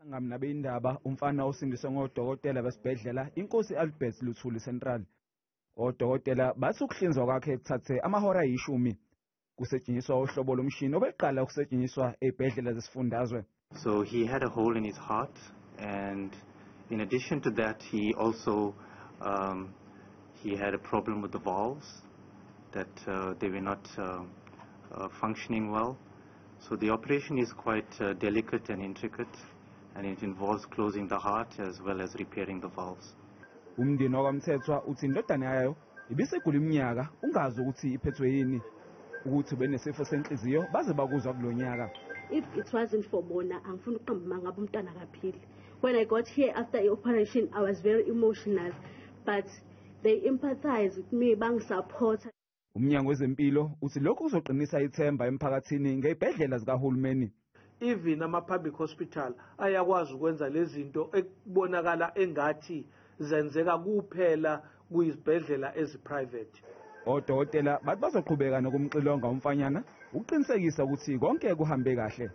Ngamna beindaba umfana osindiswe ngodokotela besibhedlela Inkosi Albert Luthuli Central. Odokotela bathi ukuhlinzwa kwakhe kuthathe amahora eyishumi. Kusetshenziswa uhlobo lomshini obeqala ukusetshenziswa ezibhedlela zesifundazwe. So he had a hole in his heart, and in addition to that he also he had a problem with the valves that they were not functioning well. So the operation is quite delicate and intricate, and it involves closing the heart as well as repairing the valves. Umndeni wakwamthethwa uthi indodana yayo ibisegula iminyaka ungazi ukuthi iphethwe yini, ukuthi benesifo senhliziyo baze bakuzwa kulonyaka. If it wasn't for bona angifuni uqamba mangabe umntana kaphili. When I got here after the operation I was very emotional, but they empathize with me, bangisupport. Umnyango Wezempilo uthi lokhu kuzoqinisa ithemba emphakathini ngezibhedlela zikahulumeni. Even ama-public hospital ayakwazi ukwenza lezi zinto ekubonakala engathi zenzeka kuphela kuyizibhedlela ezi-private. Odokotela bathi bazoqhubeka nokumxilonga umfanyana ukuqinisekisa ukuthi konke kuhambe kahle.